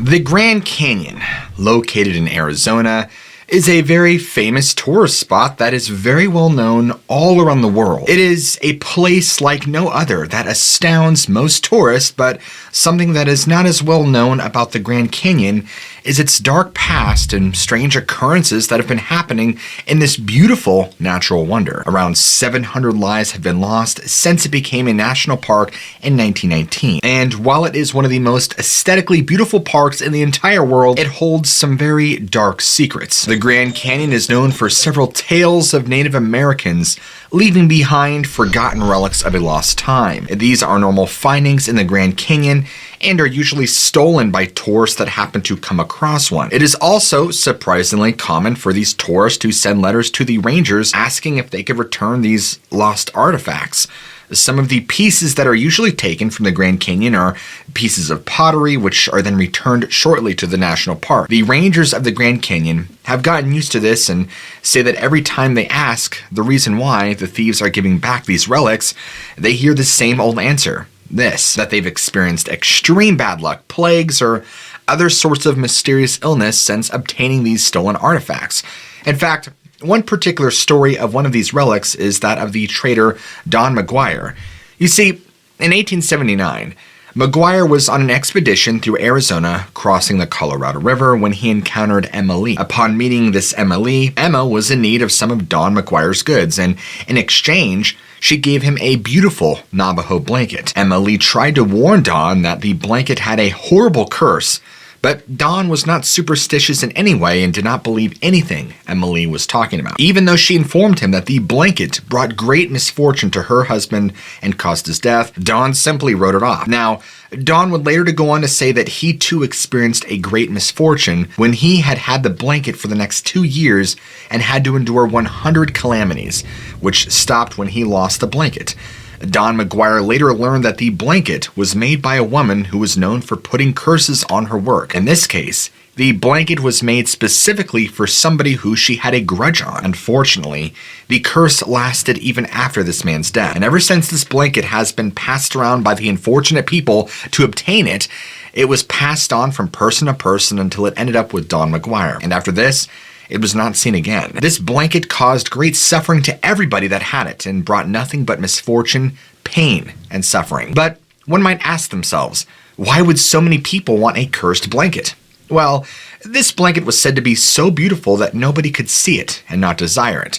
The Grand Canyon, located in Arizona, is a very famous tourist spot that is very well known all around the world. It is a place like no other that astounds most tourists, but something that is not as well known about the Grand Canyon is its dark past and strange occurrences that have been happening in this beautiful natural wonder. Around 700 lives have been lost since it became a national park in 1919. And while it is one of the most aesthetically beautiful parks in the entire world, it holds some very dark secrets. The Grand Canyon is known for several tales of Native Americans leaving behind forgotten relics of a lost time. These are normal findings in the Grand Canyon and are usually stolen by tourists that happen to come across one. It is also surprisingly common for these tourists to send letters to the rangers asking if they could return these lost artifacts. Some of the pieces that are usually taken from the Grand Canyon are pieces of pottery, which are then returned shortly to the national park. The rangers of the Grand Canyon have gotten used to this and say that every time they ask the reason why the thieves are giving back these relics, they hear the same old answer. That they've experienced extreme bad luck, plagues, or other sorts of mysterious illness since obtaining these stolen artifacts. In fact, one particular story of one of these relics is that of the trader Don McGuire. You see, in 1879, McGuire was on an expedition through Arizona, crossing the Colorado River, when he encountered Emma Lee. Upon meeting this Emma Lee, Emma was in need of some of Don McGuire's goods, and in exchange, she gave him a beautiful Navajo blanket. Emma Lee tried to warn Don that the blanket had a horrible curse, but Don was not superstitious in any way and did not believe anything Emma Lee was talking about. Even though she informed him that the blanket brought great misfortune to her husband and caused his death, Don simply wrote it off. Now, Don would later go on to say that he too experienced a great misfortune when he had had the blanket for the next 2 years and had to endure 100 calamities, which stopped when he lost the blanket. Don McGuire later learned that the blanket was made by a woman who was known for putting curses on her work. In this case, the blanket was made specifically for somebody who she had a grudge on. Unfortunately, the curse lasted even after this man's death. And ever since this blanket has been passed around by the unfortunate people to obtain it, it was passed on from person to person until it ended up with Don McGuire. And after this, it was not seen again. This blanket caused great suffering to everybody that had it and brought nothing but misfortune, pain, and suffering. But one might ask themselves, why would so many people want a cursed blanket? Well, this blanket was said to be so beautiful that nobody could see it and not desire it,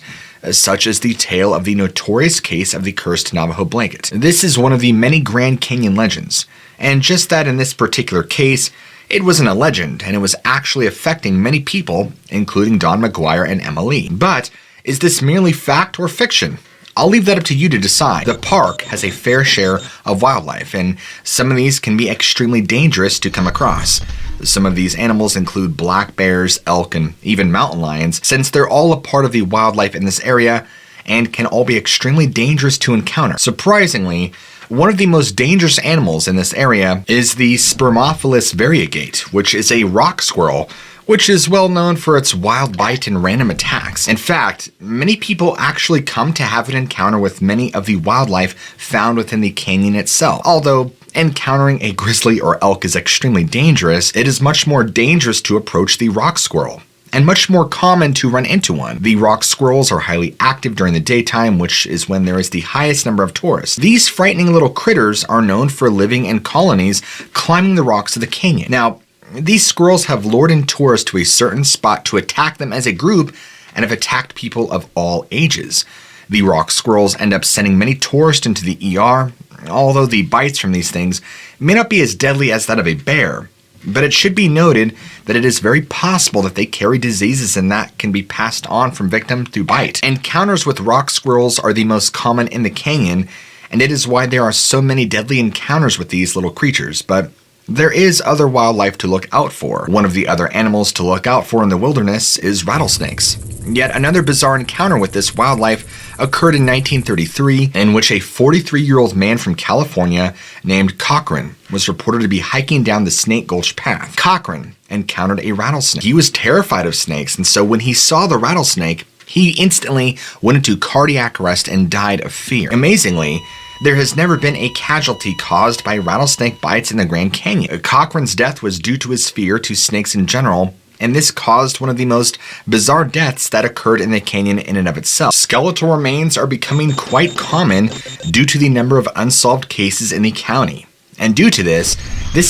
such as the tale of the notorious case of the cursed Navajo blanket. This is one of the many Grand Canyon legends, and just that in this particular case, it wasn't a legend, and it was actually affecting many people, including Don McGuire and Emma Lee. But is this merely fact or fiction? I'll leave that up to you to decide. The park has a fair share of wildlife, and some of these can be extremely dangerous to come across. Some of these animals include black bears, elk, and even mountain lions, since they're all a part of the wildlife in this area and can all be extremely dangerous to encounter. Surprisingly, one of the most dangerous animals in this area is the Spermophilus variegate, which is a rock squirrel, which is well known for its wild bite and random attacks. In fact, many people actually come to have an encounter with many of the wildlife found within the canyon itself. Although encountering a grizzly or elk is extremely dangerous, it is much more dangerous to approach the rock squirrel, and much more common to run into one. The rock squirrels are highly active during the daytime, which is when there is the highest number of tourists. These frightening little critters are known for living in colonies climbing the rocks of the canyon. Now, these squirrels have lured in tourists to a certain spot to attack them as a group and have attacked people of all ages. The rock squirrels end up sending many tourists into the ER, although the bites from these things may not be as deadly as that of a bear. But it should be noted that it is very possible that they carry diseases and that can be passed on from victim through bite. Encounters with rock squirrels are the most common in the canyon, and it is why there are so many deadly encounters with these little creatures. But there is other wildlife to look out for. One of the other animals to look out for in the wilderness is rattlesnakes. Yet another bizarre encounter with this wildlife occurred in 1933, in which a 43-year-old man from California named Cochran was reported to be hiking down the Snake Gulch path. Cochran encountered a rattlesnake. He was terrified of snakes, and so when he saw the rattlesnake, he instantly went into cardiac arrest and died of fear. Amazingly, There has never been a casualty caused by rattlesnake bites in the Grand Canyon. Cochran's death was due to his fear to snakes in general, and this caused one of the most bizarre deaths that occurred in the canyon in and of itself. Skeletal remains are becoming quite common due to the number of unsolved cases in the county. And due to this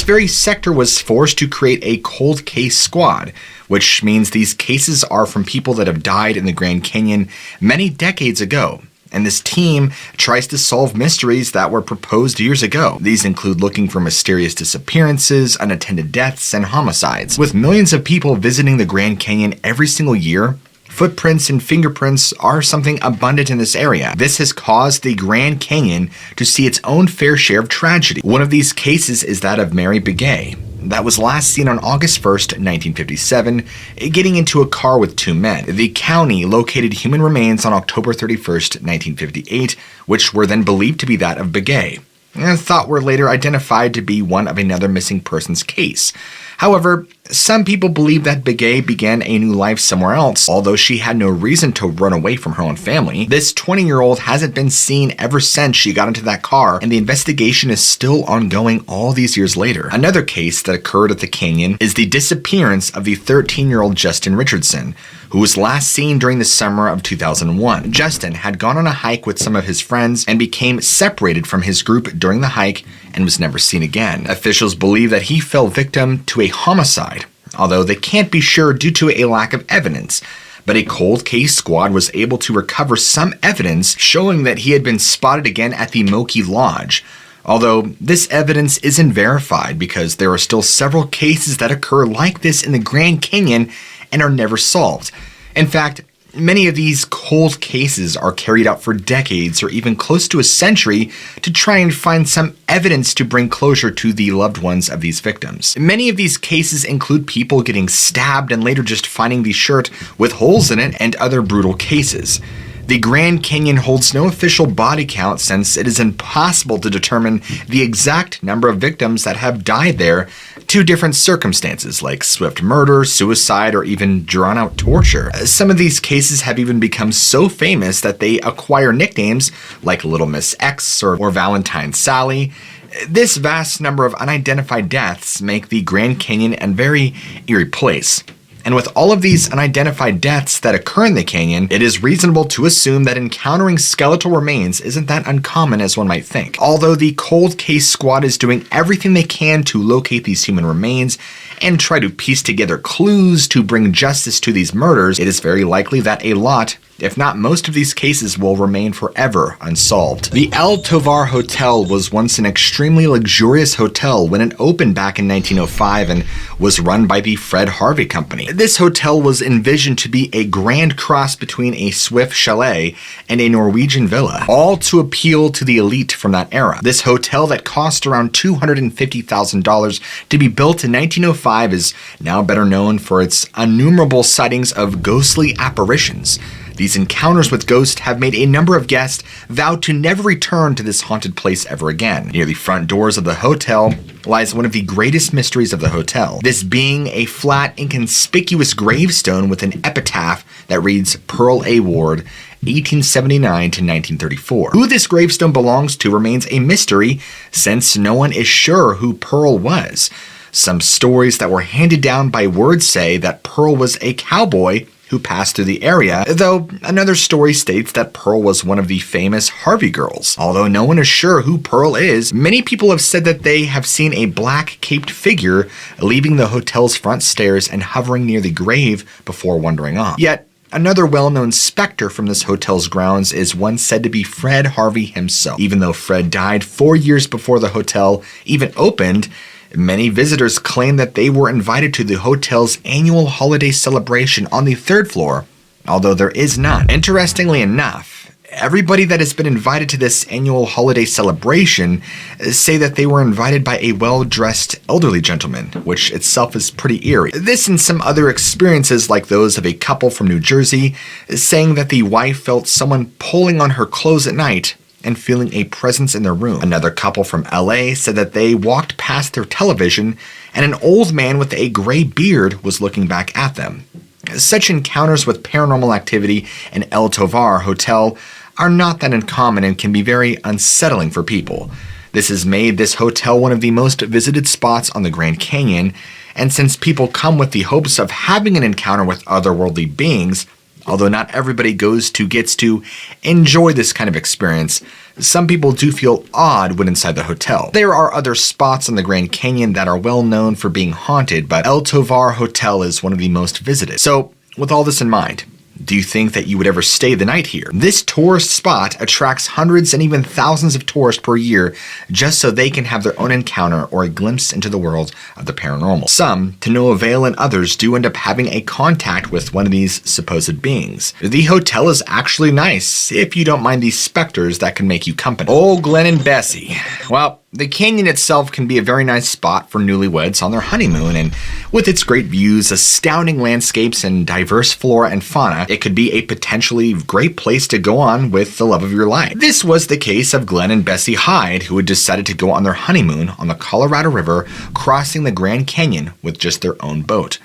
very sector was forced to create a cold case squad, which means these cases are from people that have died in the Grand Canyon many decades ago. And this team tries to solve mysteries that were proposed years ago. These include looking for mysterious disappearances, unattended deaths, and homicides. With millions of people visiting the Grand Canyon every single year, footprints and fingerprints are something abundant in this area. This has caused the Grand Canyon to see its own fair share of tragedy. One of these cases is that of Mary Begay, that was last seen on August 1st, 1957, getting into a car with two men. The county located human remains on October 31st, 1958, which were then believed to be that of Begay, and thought were later identified to be one of another missing persons case. However, some people believe that Begay began a new life somewhere else, although she had no reason to run away from her own family. This 20-year-old hasn't been seen ever since she got into that car, and the investigation is still ongoing all these years later. Another case that occurred at the canyon is the disappearance of the 13-year-old Justin Richardson, who was last seen during the summer of 2001. Justin had gone on a hike with some of his friends and became separated from his group during the hike and was never seen again. Officials believe that he fell victim to a homicide, although they can't be sure due to a lack of evidence. But a cold case squad was able to recover some evidence showing that he had been spotted again at the Moki Lodge. Although this evidence isn't verified because there are still several cases that occur like this in the Grand Canyon and are never solved. In fact, many of these cold cases are carried out for decades or even close to a century to try and find some evidence to bring closure to the loved ones of these victims. Many of these cases include people getting stabbed and later just finding the shirt with holes in it and other brutal cases. The Grand Canyon holds no official body count since it is impossible to determine the exact number of victims that have died there due to different circumstances like swift murder, suicide, or even drawn-out torture. Some of these cases have even become so famous that they acquire nicknames like Little Miss X or Valentine Sally. This vast number of unidentified deaths make the Grand Canyon a very eerie place. And with all of these unidentified deaths that occur in the canyon, it is reasonable to assume that encountering skeletal remains isn't that uncommon as one might think. Although the cold case squad is doing everything they can to locate these human remains and try to piece together clues to bring justice to these murders, it is very likely that a lot, if not most of these cases, will remain forever unsolved. The El Tovar Hotel was once an extremely luxurious hotel when it opened back in 1905 and was run by the Fred Harvey Company. This hotel was envisioned to be a grand cross between a Swift chalet and a Norwegian villa, all to appeal to the elite from that era. This hotel that cost around $250,000 to be built in 1905 is now better known for its innumerable sightings of ghostly apparitions. These encounters with ghosts have made a number of guests vow to never return to this haunted place ever again. Near the front doors of the hotel lies one of the greatest mysteries of the hotel, this being a flat, inconspicuous gravestone with an epitaph that reads Pearl A. Ward, 1879 to 1934. Who this gravestone belongs to remains a mystery since no one is sure who Pearl was. Some stories that were handed down by word say that Pearl was a cowboy who passed through the area, though another story states that Pearl was one of the famous Harvey girls. Although no one is sure who Pearl is, many people have said that they have seen a black caped figure leaving the hotel's front stairs and hovering near the grave before wandering off. Yet, another well-known specter from this hotel's grounds is one said to be Fred Harvey himself. Even though Fred died 4 years before the hotel even opened, many visitors claim that they were invited to the hotel's annual holiday celebration on the 3rd floor, although there is none. Interestingly enough, everybody that has been invited to this annual holiday celebration say that they were invited by a well-dressed elderly gentleman, which itself is pretty eerie. This and some other experiences like those of a couple from New Jersey saying that the wife felt someone pulling on her clothes at night and feeling a presence in their room. Another couple from LA said that they walked past their television and an old man with a gray beard was looking back at them. Such encounters with paranormal activity in El Tovar Hotel are not that uncommon and can be very unsettling for people. This has made this hotel one of the most visited spots on the Grand Canyon, and since people come with the hopes of having an encounter with otherworldly beings, although not everybody gets to enjoy this kind of experience, some people do feel odd when inside the hotel. There are other spots on the Grand Canyon that are well known for being haunted, but El Tovar Hotel is one of the most visited. So, with all this in mind, do you think that you would ever stay the night here? This tourist spot attracts hundreds and even thousands of tourists per year just so they can have their own encounter or a glimpse into the world of the paranormal. Some, to no avail, and others do end up having a contact with one of these supposed beings. The hotel is actually nice, if you don't mind these specters that can make you company. Oh, Glenn and Bessie. Well, the canyon itself can be a very nice spot for newlyweds on their honeymoon, and with its great views, astounding landscapes, and diverse flora and fauna, it could be a potentially great place to go on with the love of your life. This was the case of Glenn and Bessie Hyde, who had decided to go on their honeymoon on the Colorado River, crossing the Grand Canyon with just their own boat.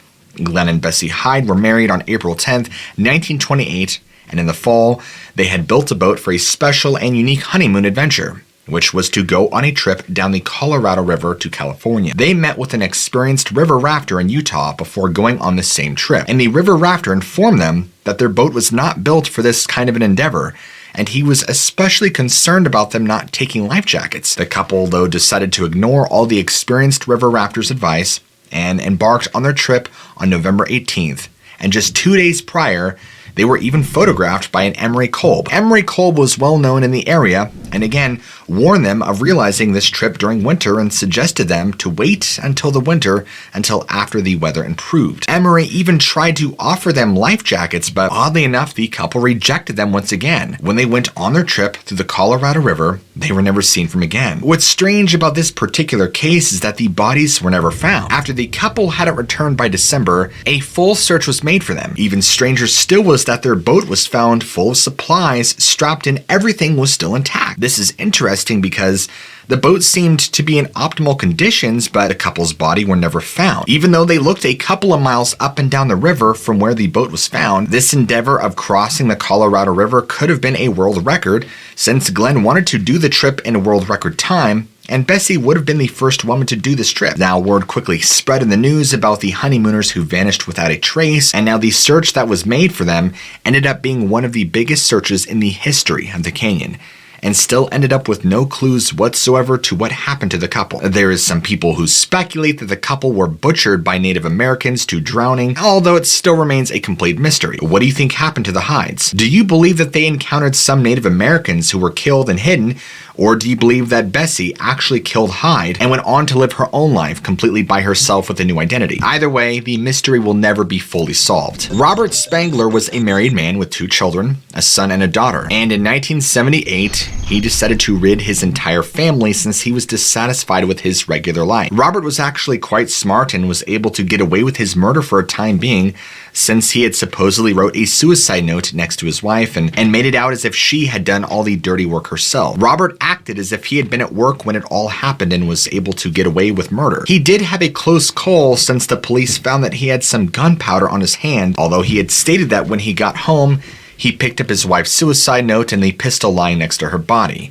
Glenn and Bessie Hyde were married on April 10th, 1928, and in the fall, they had built a boat for a special and unique honeymoon adventure, which was to go on a trip down the Colorado River to California. They met with an experienced river rafter in Utah before going on the same trip, and the river rafter informed them that their boat was not built for this kind of an endeavor, and he was especially concerned about them not taking life jackets. The couple, though, decided to ignore all the experienced river rafter's advice and embarked on their trip on November 18th, and just 2 days prior, they were even photographed by an Emery Kolb. Emery Kolb was well known in the area, and again, warned them of realizing this trip during winter and suggested them to wait until the winter until after the weather improved. Emery even tried to offer them life jackets, but oddly enough, the couple rejected them once again. When they went on their trip through the Colorado River, they were never seen from again. What's strange about this particular case is that the bodies were never found. After the couple hadn't returned by December, a full search was made for them. Even stranger still was that their boat was found full of supplies, strapped in, everything was still intact. This is interesting because the boat seemed to be in optimal conditions, but the couple's body were never found. Even though they looked a couple of miles up and down the river from where the boat was found, this endeavor of crossing the Colorado River could have been a world record, since Glenn wanted to do the trip in a world record time, and Bessie would have been the first woman to do this trip. Now, word quickly spread in the news about the honeymooners who vanished without a trace, and now the search that was made for them ended up being one of the biggest searches in the history of the canyon, and still ended up with no clues whatsoever to what happened to the couple. There is some people who speculate that the couple were butchered by Native Americans to drowning, although it still remains a complete mystery. What do you think happened to the Hydes? Do you believe that they encountered some Native Americans who were killed and hidden, or do you believe that Bessie actually killed Hyde and went on to live her own life completely by herself with a new identity? Either way, the mystery will never be fully solved. Robert Spangler was a married man with 2 children, a son and a daughter, and in 1978, he decided to rid his entire family since he was dissatisfied with his regular life. Robert was actually quite smart and was able to get away with his murder for a time being, since he had supposedly wrote a suicide note next to his wife and made it out as if she had done all the dirty work herself. Robert acted as if he had been at work when it all happened and was able to get away with murder. He did have a close call since the police found that he had some gunpowder on his hand, although he had stated that when he got home, he picked up his wife's suicide note and the pistol lying next to her body.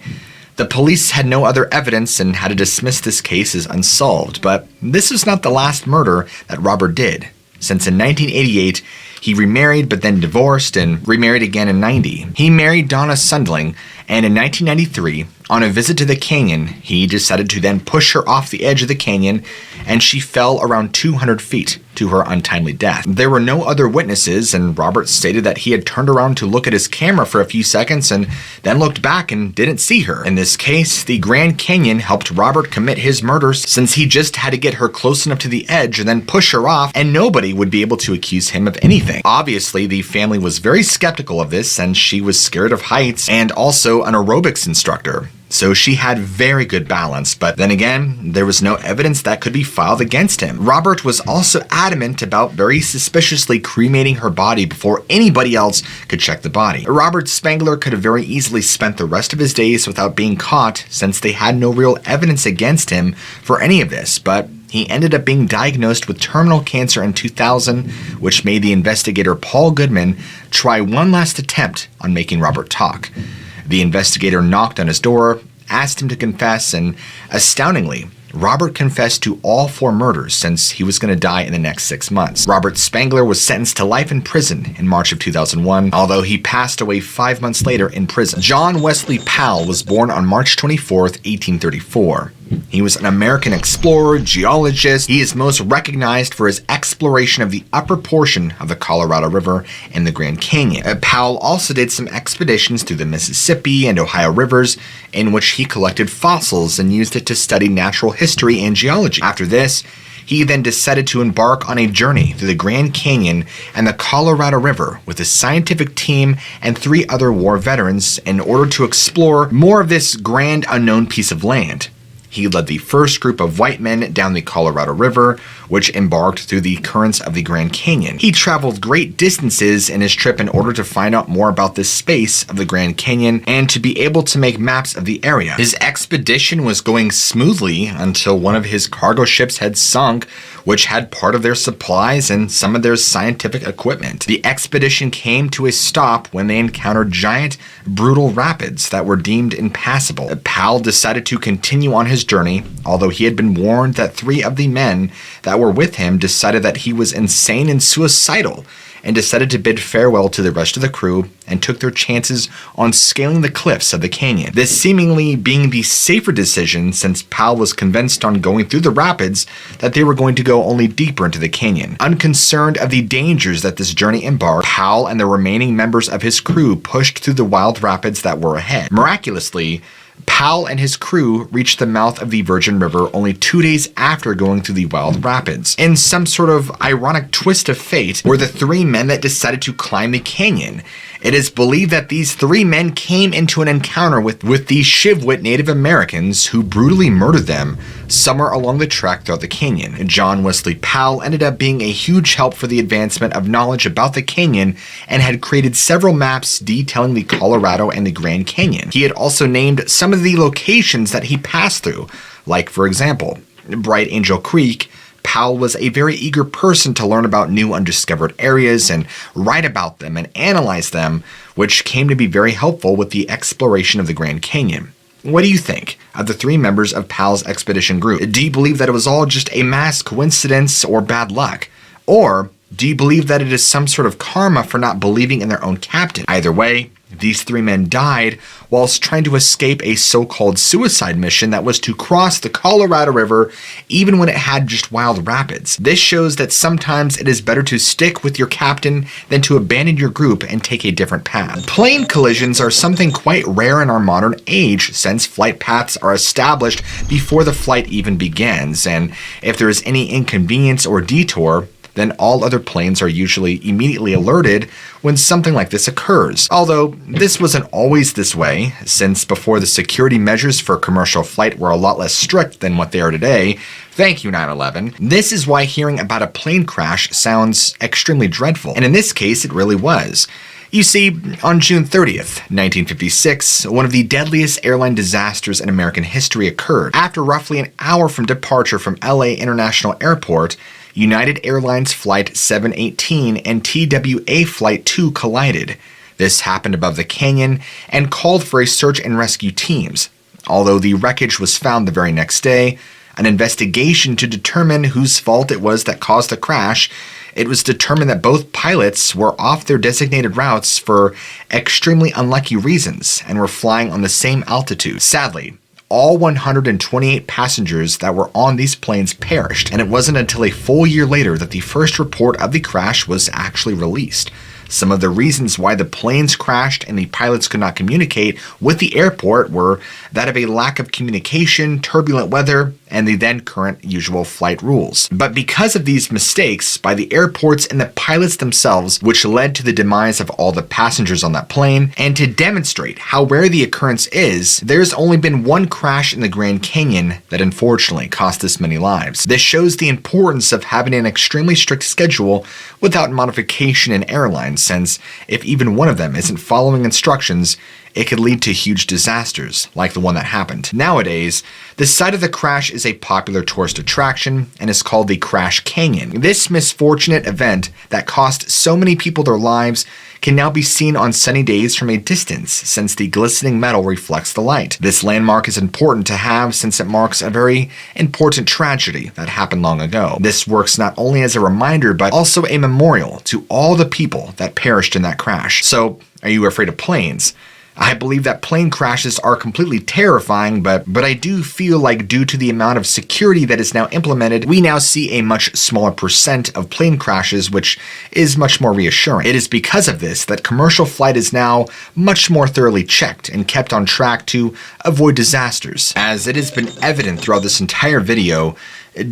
The police had no other evidence and had to dismiss this case as unsolved, but this was not the last murder that Robert did, since in 1988, he remarried but then divorced and remarried again in 90. He married Donna Sundling, and in 1993, on a visit to the canyon, he decided to then push her off the edge of the canyon, and she fell around 200 feet to her untimely death. There were no other witnesses, and Robert stated that he had turned around to look at his camera for a few seconds and then looked back and didn't see her. In this case, the Grand Canyon helped Robert commit his murders since he just had to get her close enough to the edge and then push her off, and nobody would be able to accuse him of anything. Obviously, the family was very skeptical of this, and she was scared of heights and also an aerobics instructor. So she had very good balance, but then again, there was no evidence that could be filed against him. Robert was also adamant about very suspiciously cremating her body before anybody else could check the body. Robert Spangler could have very easily spent the rest of his days without being caught, since they had no real evidence against him for any of this, but he ended up being diagnosed with terminal cancer in 2000, which made the investigator Paul Goodman try one last attempt on making Robert talk. The investigator knocked on his door, asked him to confess, and astoundingly, Robert confessed to all 4 murders since he was going to die in the next 6 months. Robert Spangler was sentenced to life in prison in March of 2001, although he passed away 5 months later in prison. John Wesley Powell was born on March 24, 1834. He was an American explorer, geologist. He is most recognized for his exploration of the upper portion of the Colorado River and the Grand Canyon. Powell also did some expeditions through the Mississippi and Ohio rivers, in which he collected fossils and used it to study natural history and geology. After this, he then decided to embark on a journey through the Grand Canyon and the Colorado River with a scientific team and 3 other war veterans in order to explore more of this grand unknown piece of land. He led the first group of white men down the Colorado River, which embarked through the currents of the Grand Canyon. He traveled great distances in his trip in order to find out more about this space of the Grand Canyon and to be able to make maps of the area. His expedition was going smoothly until one of his cargo ships had sunk, which had part of their supplies and some of their scientific equipment. The expedition came to a stop when they encountered giant, brutal rapids that were deemed impassable. Powell decided to continue on his journey, although he had been warned that 3 of the men that were with him decided that he was insane and suicidal, and decided to bid farewell to the rest of the crew and took their chances on scaling the cliffs of the canyon. This seemingly being the safer decision, since Powell was convinced on going through the rapids that they were going to go only deeper into the canyon. Unconcerned of the dangers that this journey embarked, Powell and the remaining members of his crew pushed through the wild rapids that were ahead. Miraculously, Powell and his crew reached the mouth of the Virgin River only 2 days after going through the wild rapids. In some sort of ironic twist of fate, were the 3 men that decided to climb the canyon. It is believed that these 3 men came into an encounter with the Shivwit Native Americans, who brutally murdered them somewhere along the trek throughout the canyon. John Wesley Powell ended up being a huge help for the advancement of knowledge about the canyon and had created several maps detailing the Colorado and the Grand Canyon. He had also named some of the locations that he passed through, like, for example, Bright Angel Creek. Powell was a very eager person to learn about new undiscovered areas and write about them and analyze them, which came to be very helpful with the exploration of the Grand Canyon. What do you think of the 3 members of Powell's expedition group? Do you believe that it was all just a mass coincidence or bad luck? Or do you believe that it is some sort of karma for not believing in their own captain? Either way, these 3 men died whilst trying to escape a so-called suicide mission that was to cross the Colorado River even when it had just wild rapids. This shows that sometimes it is better to stick with your captain than to abandon your group and take a different path. Plane collisions are something quite rare in our modern age, since flight paths are established before the flight even begins, and if there is any inconvenience or detour, then all other planes are usually immediately alerted when something like this occurs. Although this wasn't always this way, since before the security measures for commercial flight were a lot less strict than what they are today. Thank you, 9/11. This is why hearing about a plane crash sounds extremely dreadful, and in this case it really was. You see, on June 30th, 1956, one of the deadliest airline disasters in American history occurred. After roughly an hour from departure from LA International Airport, United Airlines Flight 718 and TWA Flight 2 collided. This happened above the canyon and called for a search and rescue teams. Although the wreckage was found the very next day, an investigation to determine whose fault it was that caused the crash, it was determined that both pilots were off their designated routes for extremely unlucky reasons and were flying on the same altitude. Sadly, all 128 passengers that were on these planes perished, and it wasn't until a full year later that the first report of the crash was actually released. Some of the reasons why the planes crashed and the pilots could not communicate with the airport were that of a lack of communication, turbulent weather, and the then current usual flight rules. But because of these mistakes by the airports and the pilots themselves, which led to the demise of all the passengers on that plane, and to demonstrate how rare the occurrence is, there's only been one crash in the Grand Canyon that unfortunately cost this many lives. This shows the importance of having an extremely strict schedule without modification in airlines, since if even one of them isn't following instructions, it could lead to huge disasters, like the one that happened. Nowadays, the site of the crash is a popular tourist attraction and is called the Crash Canyon. This misfortunate event that cost so many people their lives can now be seen on sunny days from a distance since the glistening metal reflects the light. This landmark is important to have since it marks a very important tragedy that happened long ago. This works not only as a reminder but also a memorial to all the people that perished in that crash. So, are you afraid of planes? I believe that plane crashes are completely terrifying, but I do feel like due to the amount of security that is now implemented, we now see a much smaller percent of plane crashes, which is much more reassuring. It is because of this that commercial flight is now much more thoroughly checked and kept on track to avoid disasters. As it has been evident throughout this entire video,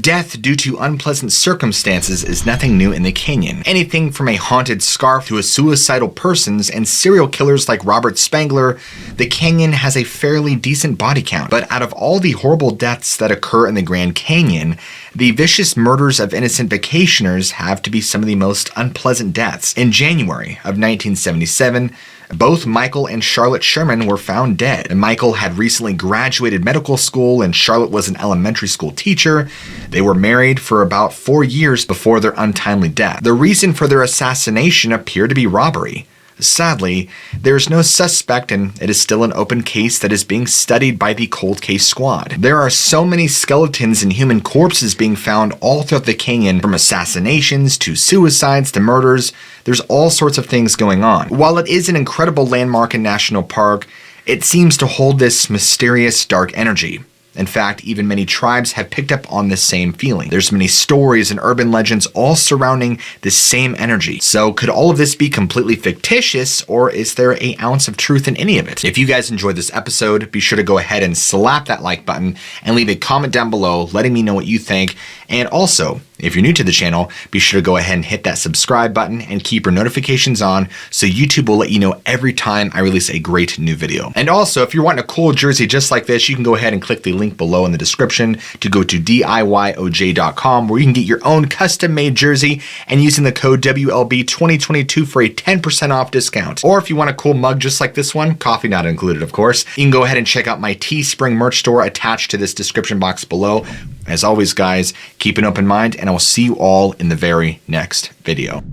death due to unpleasant circumstances is nothing new in the canyon. Anything from a haunted scarf to a suicidal persons and serial killers like Robert Spangler, the canyon has a fairly decent body count. But out of all the horrible deaths that occur in the Grand Canyon, the vicious murders of innocent vacationers have to be some of the most unpleasant deaths. In January of 1977, both Michael and Charlotte Sherman were found dead. Michael had recently graduated medical school and Charlotte was an elementary school teacher. They were married for about 4 years before their untimely death. The reason for their assassination appeared to be robbery. Sadly, there is no suspect and it is still an open case that is being studied by the cold case squad. There are so many skeletons and human corpses being found all throughout the canyon, from assassinations to suicides to murders. There's all sorts of things going on. While it is an incredible landmark and national park, it seems to hold this mysterious dark energy. In fact, even many tribes have picked up on this same feeling. There's many stories and urban legends all surrounding this same energy. So could all of this be completely fictitious, or is there an ounce of truth in any of it? If you guys enjoyed this episode, be sure to go ahead and slap that like button and leave a comment down below letting me know what you think. And also, if you're new to the channel, be sure to go ahead and hit that subscribe button and keep your notifications on so YouTube will let you know every time I release a great new video. And also, if you're wanting a cool jersey just like this, you can go ahead and click the link below in the description to go to DIYOJ.com, where you can get your own custom-made jersey and using the code WLB2022 for a 10% off discount. Or if you want a cool mug just like this one, coffee not included of course, you can go ahead and check out my Teespring merch store attached to this description box below. As always guys, keep an open mind and I will see you all in the very next video.